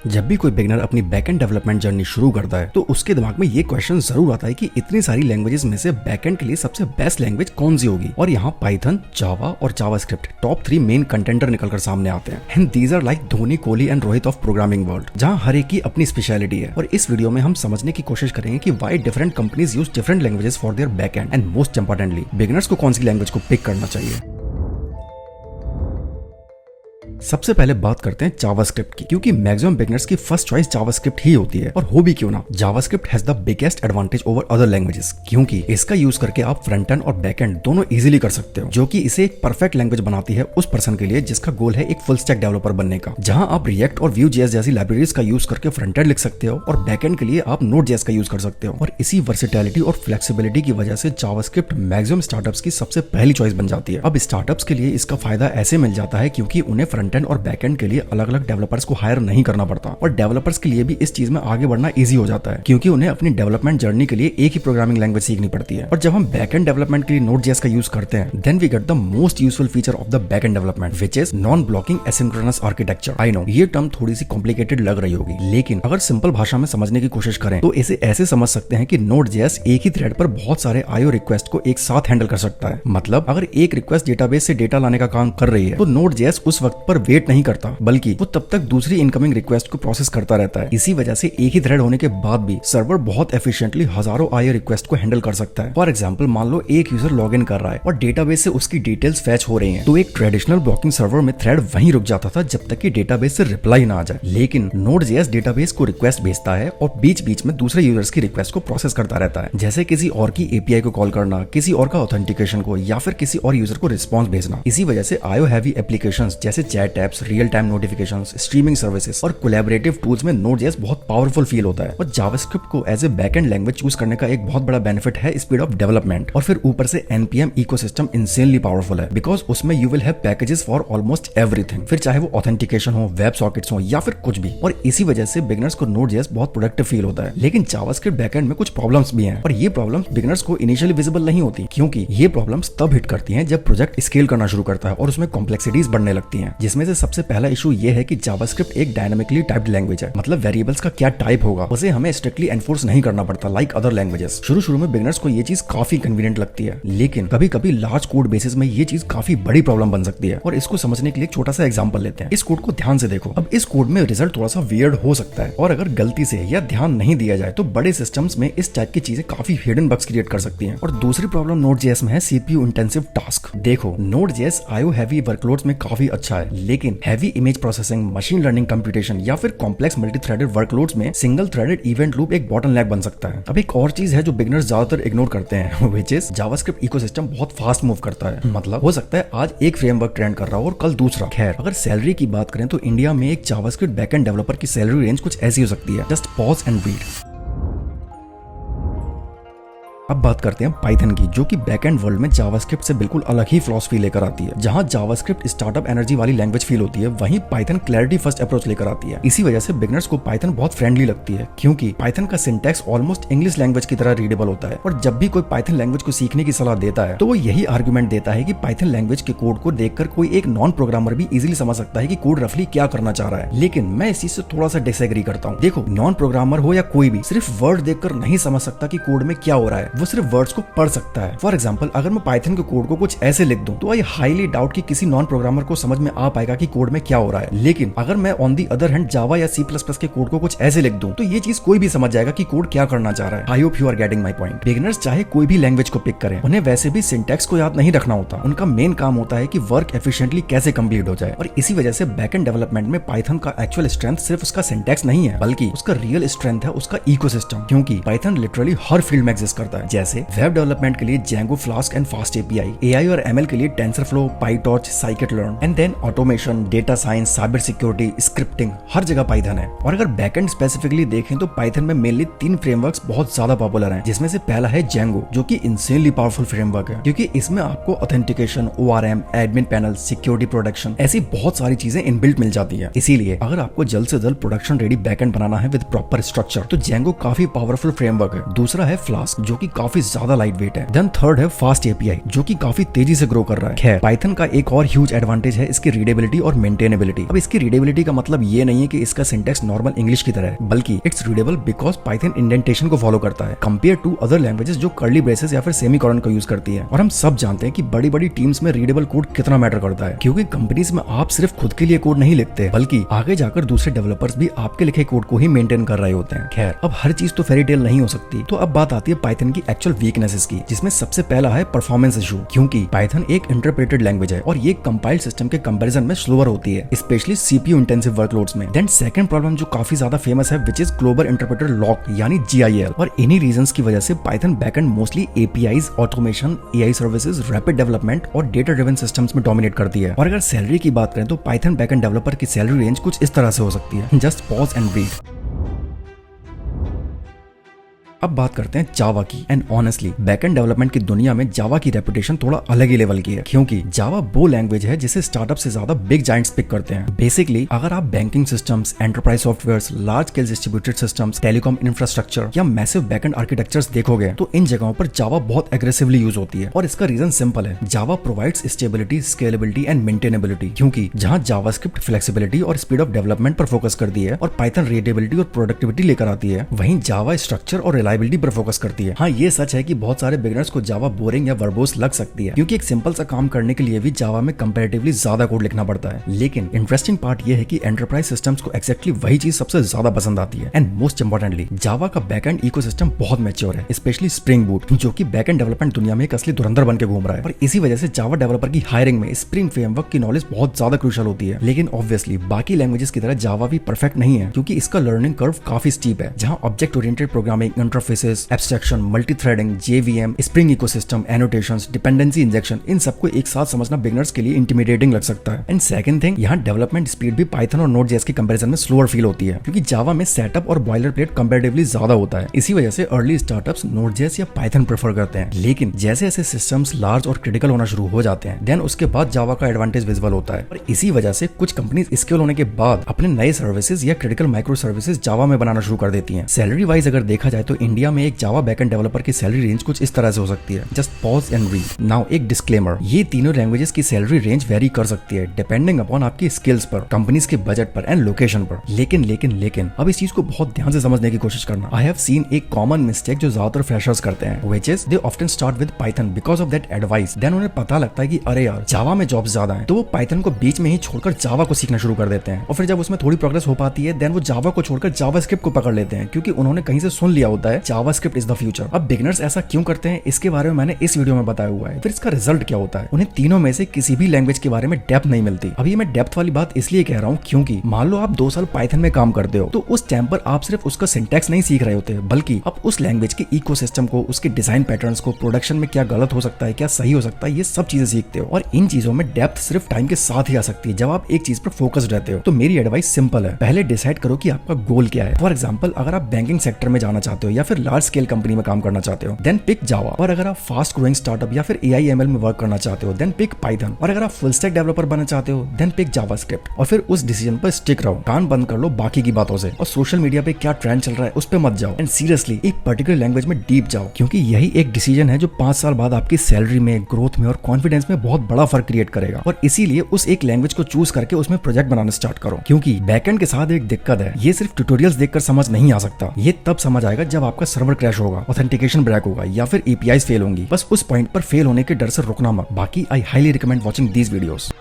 जब भी कोई बिगनर अपनी बैकएंड डेवलपमेंट जर्नी शुरू करता है तो उसके दिमाग में ये क्वेश्चन जरूर आता है कि इतनी सारी लैंग्वेजेस में से बैकएंड के लिए सबसे बेस्ट लैंग्वेज कौन सी होगी। और यहाँ पाइथन, जावा और जावास्क्रिप्ट टॉप 3 मेन कंटेंडर निकलकर सामने आते हैं। And these are like Dhoni, Kohli and Rohit of programming world, जहाँ हर एक की अपनी स्पेशलिटी है। और इस वीडियो में हम समझने की कोशिश करेंगे कि why different companies use different languages for their backend and most importantly beginners को कौन सी लैंग्वेज को पिक करना चाहिए। सबसे पहले बात करते हैं जावास्क्रिप्ट की, क्योंकि मैक्सिमम बिगनर्स की फर्स्ट चॉइस जावास्क्रिप्ट ही होती है। और हो भी क्यों ना, JavaScript has the biggest advantage over other languages, क्योंकि इसका यूज करके आप फ्रंट एंड और बैक एंड दोनों इजीली कर सकते हो, जो कि इसे एक परफेक्ट लैंग्वेज बनाती है उस पर्सन के लिए जिसका गोल है एक फुल स्टैक डेवलपर बनने का। जहां आप रिएक्ट और Vue.js जैसी लाइब्रेरीज का यूज करके फ्रंट एंड लिख सकते हो और बैक एंड के लिए आप Node.js का यूज कर सकते हो। और इसी वर्सेटैलिटी और फ्लेक्सिबिलिटी की वजह से जावास्क्रिप्ट मैक्सिमम स्टार्टअप्स की सबसे पहली चॉइस बन जाती है। अब स्टार्टअप्स के लिए इसका फायदा ऐसे मिल जाता है क्योंकि उन्हें फ्रंट एंड और बैक एंड के लिए अलग अलग डेवलपर्स को हायर नहीं करना पड़ता, और डेवलपर्स के लिए भी इस चीज में आगे बढ़ना इजी हो जाता है क्योंकि उन्हें अपनी डेवलपमेंट जर्नी के लिए एक ही प्रोग्रामिंग लैंग्वेज सीखनी पड़ती है। और जब हम बैक एंड डेवलपमेंट के लिए Node.js का यूज करते हैं, then we get the most useful feature of the back end development, which is non blocking asynchronous architecture. I know ये टर्म थोड़ी सी कॉम्प्लिकेटेड लग रही होगी, लेकिन अगर सिंपल भाषा में समझने की कोशिश करें तो इसे ऐसे समझ सकते हैं कि Node.js एक ही थ्रेड पर बहुत सारे IO रिक्वेस्ट को एक साथ हैंडल कर सकता है। मतलब अगर एक रिक्वेस्ट डेटाबेस से डेटा लाने का काम कर रही है तो Node.js उस वक्त पर वेट नहीं करता, बल्कि वो तब तक दूसरी इनकमिंग रिक्वेस्ट को प्रोसेस करता रहता है। इसी वजह से एक ही थ्रेड होने के बाद भी सर्वर बहुत एफिशिएंटली हजारों IO रिक्वेस्ट को हैंडल कर सकता है। फॉर एग्जांपल, मान लो एक यूजर लॉग इन कर रहा है और डेटाबेस से उसकी डिटेल्स फैच हो रही हैं, तो एक ट्रेडिशनल ब्लॉकिंग सर्वर में थ्रेड वहीं रुक जाता था जब तक कि डेटाबेस से रिप्लाई ना आ जाए। लेकिन Node.js डेटाबेस को रिक्वेस्ट भेजता है और बीच बीच में दूसरे यूजर्स की रिक्वेस्ट को प्रोसेस करता रहता है, जैसे किसी और की API को कॉल करना, किसी और का ऑथेंटिकेशन को, या फिर किसी और यूजर को रिस्पॉन्स भेजना। इसी वजह से IO हैवी एप्लीकेशंस जैसे chat apps, real time notifications, streaming services और कोलैबोरेटिव टूल्स में Node.js बहुत पावरफुल फील होता है। और जावास्क्रिप्ट को as a backend language choose करने का एक बहुत बड़ा बेनिफिट है स्पीड ऑफ डेवलपमेंट, और फिर ऊपर से npm इकोसिस्टम इंसेनली पावरफुल है, बिकॉज उसमें you will have packages for almost everything, फिर चाहे वो ऑथेंटिकेशन हो, वेब सॉकेट्स हो, या फिर कुछ भी। और इसी वजह से बिगिनर्स को Node.js बहुत प्रोडक्टिव फील होता है। लेकिन जावास्क्रिप्ट बैकएंड में कुछ प्रॉब्लम्स भी हैं, और ये प्रॉब्लम्स बिगिनर्स को इनिशियली विजिबल नहीं होती, क्योंकि ये प्रॉब्लम्स तब हिट करती हैं जब प्रोजेक्ट स्केल करना शुरू करता है और उसमें कॉम्प्लेक्सिटीज बढ़ने लगती हैं। जिसमें से सबसे पहला इशू ये है कि जावास्क्रिप्ट एक डायनामिकली टाइप्ड लैंग्वेज है, मतलब वेरिएबल्स का क्या टाइप होगा उसे हमें स्ट्रिक्टली एनफोर्स नहीं करना पड़ता लाइक अदर लैंग्वेजेस। शुरू में बिगिनर्स को ये चीज काफी कन्वीनियंट लगती है, लेकिन कभी कभी लार्ज कोड बेसिस में ये चीज काफी बड़ी प्रॉब्लम बन सकती है। और इसको समझने के लिए एक छोटा सा एग्जांपल लेते हैं। इस कोड को ध्यान से देखो। अब इस कोड में रिजल्ट थोड़ा सा वियर्ड हो सकता है, और अगर गलती से या ध्यान नहीं दिया जाए तो बड़े सिस्टम्स में इस टाइप की चीजें काफी हिडन बग्स क्रिएट कर सकती हैं। और दूसरी प्रॉब्लम Node.js में है CPU इंटेंसिव टास्क। देखो, Node.js IO हैवी वर्कलोड्स में काफी अच्छा है, लेकिन heavy image processing, machine learning computation या फिर कॉम्प्लेक्स मल्टी थ्रेडेड वर्कलोड्स में सिंगल थ्रेडेड इवेंट लूप एक बॉटलनेक बन सकता है। अब एक और चीज है जो बिगिनर्स ज्यादातर इग्नोर करते हैं, व्हिच इज जावास्क्रिप्ट इकोसिस्टम बहुत फास्ट मूव करता है। मतलब हो सकता है आज एक फ्रेमवर्क ट्रेंड कर रहा हो और कल दूसरा। खैर, अगर सैलरी की बात करें तो इंडिया में एक जावास्क्रिप्ट बैकएंड डेवलपर की सैलरी रेंज कुछ ऐसी हो सकती है। Just pause and read. अब बात करते हैं पाइथन की, जो कि बैकएंड वर्ल्ड में जावास्क्रिप्ट से बिल्कुल अलग ही फिलॉसफी लेकर आती है। जहां जावास्क्रिप्ट स्टार्टअप एनर्जी वाली लैंग्वेज फील होती है, वहीं पाइथन क्लैरिटी फर्स्ट अप्रोच लेकर आती है। इसी वजह से बिगिनर्स को पाइथन बहुत फ्रेंडली लगती है, क्योंकि पाइथन का सिंटैक्स ऑलमोस्ट इंग्लिश लैंग्वेज की तरह रीडेबल होता है। और जब भी कोई पाइथन लैंग्वेज को सीखने की सलाह देता है तो वो यही आर्गुमेंट देता है कि पाइथन लैंग्वेज के कोड को देखकर कोई एक नॉन प्रोग्रामर भी इजीली समझ सकता है कि कोड रफली क्या करना चाह रहा है। लेकिन मैं इस चीज से थोड़ा सा डिसएग्री करता हूँ। देखो, नॉन प्रोग्रामर हो या कोई भी, सिर्फ वर्ड देखकर नहीं समझ सकता कि कोड में क्या हो रहा है। वो सिर्फ वर्ड्स को पढ़ सकता है। फॉर एग्जाम्पल, अगर मैं पाइथन के कोड को कुछ ऐसे लिख दूं तो आई हाईली डाउट कि किसी नॉन प्रोग्रामर को समझ में आ पाएगा कि कोड में क्या हो रहा है। लेकिन अगर मैं ऑन दी अदर हैंड जावा या C++ के कोड को कुछ ऐसे लिख दूं तो ये चीज कोई भी समझ जाएगा कि कोड क्या करना चाह रहा है। I hope you are getting my point. Beginners चाहे कोई भी लैंग्वेज को पिक करें, उन्हें वैसे भी सिंटैक्स को याद नहीं रखना होता। उनका मेन काम होता है कि वर्क एफिशिएंटली कैसे कंप्लीट हो जाए। और इसी वजह से बैकएंड डेवलपमेंट में पाइथन का एक्चुअल स्ट्रेंथ सिर्फ उसका सिंटैक्स नहीं है, बल्कि उसका रियल स्ट्रेंथ है उसका इकोसिस्टम, क्योंकि पाइथन लिटरली हर फील्ड में एग्जिस्ट करता है। जैसे वेब डेवलपमेंट के लिए Django, Flask and fast API, AI और ML के लिए TensorFlow, PyTorch, Scikit-learn, and then automation, data science, cyber security, scripting, हर जगह पाइथन है। और अगर बैकएंड स्पेसिफिकली देखें तो पाइथन में मेनली 3 फ्रेमवर्क्स बहुत ज्यादा पॉपुलर हैं, जिसमें से पहला है Django, जो कि इंसेनली पावरफुल फ्रेमवर्क है, क्योंकि इसमें आपको authentication, ORM, admin panel, security protection, ऐसी बहुत सारी चीजें इनबिल्ट मिल जाती है। इसीलिए अगर आपको जल्द से जल्द प्रोडक्शन रेडी बैकएंड बनाना है विद प्रॉपर स्ट्रक्चर तो Django काफी पावरफुल फ्रेमवर्क है। दूसरा है Flask, जो कि काफी ज्यादा लाइट वेट है। देन थर्ड है फास्ट एपीआई, जो कि काफी तेजी से ग्रो कर रहा है। खैर, पाइथन का एक और ह्यूज एडवांटेज है इसकी रीडेबिलिटी और मेंटेनेबिलिटी। अब इसकी रीडेबिलिटी का मतलब ये नहीं है कि इसका सिंटैक्स नॉर्मल इंग्लिश की तरह है, बल्कि it's readable because Python indentation को फॉलो करता है कंपेयर टू अदर लैंग्वेजेस जो कर्ली ब्रेसेस या फिर सेमीकोलन का यूज करती है। और हम सब जानते हैं कि बड़ी बड़ी टीम्स में रीडेबल कोड कितना मैटर करता है, क्योंकि कंपनीज में आप सिर्फ खुद के लिए कोड नहीं लिखते, बल्कि आगे जाकर दूसरे डेवलपर्स भी आपके लिखे कोड को ही मेंटेन कर रहे होते हैं। खैर, अब हर चीज तो फेरी टेल नहीं हो सकती, तो अब बात आती है पाइथन की एक्चुअल वीकनेसेस की, जिसमें सबसे पहला है परफॉर्मेंस इशू, क्योंकि पाइथन एक इंटरप्रेटेड लैंग्वेज है और ये कंपाइल्ड सिस्टम के कंपैरिजन में स्लोअर होती है, स्पेशली सीपीयू इंटेंसिव वर्कलोड्स में। देन सेकंड प्रॉब्लम जो काफी ज्यादा फेमस है, which is global interpreter lock यानी GIL। और इन्हीं रीजंस की वजह से Python backend mostly APIs, automation, AI services, rapid development और डेटा ड्रिवन सिस्टम्स में डोमिनेट करती है। और अगर सैलरी की बात करें तो पाइथन बैकएंड डेवलपर की सैलरी रेंज कुछ इस तरह से हो सकती है। Just pause and read. अब बात करते हैं जावा की। एंड ऑनेस्टली बैकएंड डेवलपमेंट की दुनिया में जावा की रेपुटेशन थोड़ा अलग ही लेवल की है, क्योंकि जावा वो लैंग्वेज है जिसे स्टार्टअप से ज्यादा बिग जायंट्स पिक करते हैं। बेसिकली अगर आप banking systems, enterprise softwares, large scale distributed systems, telecom infrastructure या मैसिव बैकएंड आर्किटेक्चर्स देखोगे तो इन जगहों पर जावा बहुत एग्रेसिवली यूज होती है। और इसका रीजन सिंपल है, Java provides stability, scalability and maintainability. क्योंकि जहां जावास्क्रिप्ट फ्लेक्सिबिलिटी और स्पीड ऑफ डेवलपमेंट पर फोकस करती है और पाइथन रीडेबिलिटी और प्रोडक्टिविटी लेकर आती है, वहीं जावा स्ट्रक्चर और रिलायबिलिटी पर फोकस करती है। हाँ, ये सच है कि बहुत सारे बिगिनर्स को जावा बोरिंग या वर्बोस लग सकती है, क्योंकि एक सिंपल सा काम करने के लिए भी जावा में कंपैरेटिवली ज्यादा कोड लिखना पड़ता है। लेकिन इंटरेस्टिंग पार्ट ये है कि एंटरप्राइज सिस्टम्स को एक्जैक्टली वही चीज सबसे ज्यादा पसंद आती है। एंड मोस्ट इंपोर्टेंटली जावा का बैकएंड इकोसिस्टम बहुत मैच्योर है, स्पेशली स्प्रिंग बूट, जो कि बैकएंड डेवलपमेंट दुनिया में एक असली धुरंधर बन के घूम रहा है। और इसी वजह से जावा डेवलपर की हायरिंग में स्प्रिंग फ्रेमवर्क की नॉलेज बहुत ज्यादा क्रूशियल होती है। लेकिन ऑब्वियसली बाकी लैंग्वेजेस की तरह जावा भी परफेक्ट नहीं है, क्योंकि इसका लर्निंग कर्व काफी स्टीप है, जहां object oriented programming, interfaces, abstraction, multithreading, JVM, Spring ecosystem, annotations, dependency injection, इन सबको एक साथ समझना बिगिनर्स के लिए इंटिमिडेटिंग लग सकता है। एंड सेकंड थिंग, यहाँ डेवलपमेंट स्पीड भी पाइथन और नोड.js के कंपैरिजन में स्लोअर फील होती है, क्योंकि जावा में सेटअप और बॉयलर प्लेट कंपैरेटिवली ज्यादा होता है। इसी वजह से अर्ली स्टार्टअप्स नोड.js या पाइथन प्रेफर करते हैं। लेकिन जैसे जैसे सिस्टम्स लार्ज और क्रिटिकल होना शुरू हो जाते हैं, देन उसके बाद जावा का एडवांटेज विजिबल होता है। और इसी वजह से कुछ कंपनीज स्केल होने के बाद अपने नए सर्विसेज या क्रिटिकल माइक्रो सर्विसेज जावा में बनाना शुरू कर देती हैं। सैलरी वाइज अगर देखा जाए तो इंडिया में एक जावा बैकएंड डेवलपर की सैलरी रेंज कुछ इस तरह से हो सकती है। Just pause and read. Now एक डिस्क्लेमर, ये तीनों लैंग्वेजेस की सैलरी रेंज वेरी कर सकती है डिपेंडिंग अपॉन आपकी स्किल्स पर, कंपनीज के बजट पर एंड लोकेशन पर। लेकिन अब इस चीज को बहुत ध्यान से समझने की कोशिश करना। आई हैव सीन एक कॉमन मिस्टेक जो ज्यादातर फ्रेशर्स करते हैं, which is they often start with Python because of that advice. Then उन्हें पता लगता है कि अरे यार जावा में जॉब्स ज्यादा हैं, तो वो पाइथन को बीच में ही छोड़कर जावा को सीखना शुरू कर देते हैं। और फिर जब उसमें थोड़ी प्रोग्रेस हो पाती है, देन वो जावा को छोड़कर जावास्क्रिप्ट को पकड़ लेते हैं, क्योंकि उन्होंने कहीं से सुन लिया होता है जावास्क्रिप्ट इज द फ्यूचर। अब बिगिनर्स ऐसा क्यों करते हैं, इसके बारे में मैंने इस वीडियो में बताया हुआ है। फिर इसका रिजल्ट क्या होता है, उन्हें तीनों में से किसी भी लैंग्वेज के बारे में डेप्थ नहीं मिलती। अभी मैं डेप्थ वाली बात इसलिए कह रहा हूँ क्योंकि मान लो आप 2 साल पाइथन में काम करते हो, तो उस टाइम पर आप सिर्फ उसका सिंटैक्स नहीं सीख रहे होते, बल्कि आप उस लैंग्वेज के इकोसिस्टम को, उसके डिजाइन पैटर्न्स को, प्रोडक्शन में क्या गलत हो सकता है, क्या सही हो सकता है, ये सब चीजें सीखते हो। और इन चीजों में डेप्थ सिर्फ टाइम के साथ ही आ सकती है, जब आप एक चीज पर फोकस्ड रहते हो। तो मेरी एडवाइस सिंपल है, पहले डिसाइड करो कि आपका गोल क्या है। फॉर एग्जाम्पल, अगर आप बैंकिंग सेक्टर में जाना चाहते हो या फिर लार्ज स्केल कंपनी में काम करना चाहते हो, देन पिक जावा। और अगर आप फास्ट ग्रोइंग स्टार्टअप या फिर AI/ML में वर्क करना चाहते हो, देन पिक पाइथन। और अगर आप फुल स्टैक डेवलपर बनना चाहते हो, देन पिक जावास्क्रिप्ट। और फिर उस डिसीजन पर स्टिक रहो, कान बंद कर लो बाकी की बातों से, और सोशल मीडिया पे क्या ट्रेंड चल रहा है उस पे मत जाओ। एंड सीरियसली एक पर्टिकुलर लैंग्वेज में डीप जाओ, क्योंकि यही एक डिसीजन है जो 5 साल बाद आपकी सैलरी में, ग्रोथ में और कॉन्फिडेंस में बहुत बड़ा फर्क क्रिएट करेगा। और इसीलिए उस एक लैंग्वेज को चूज करके उसमें प्रोजेक्ट बनाना स्टार्ट करो, क्योंकि बैकएंड के साथ एक दिक्कत है, ये सिर्फ ट्यूटोरियल्स देखकर समझ नहीं आ सकता। ये तब समझ आएगा जब आपका सर्वर क्रैश होगा, ऑथेंटिकेशन ब्रेक होगा या फिर APIs फेल होंगी। बस उस पॉइंट पर फेल होने के डर से रुकना मत। बाकी I highly recommend watching these videos.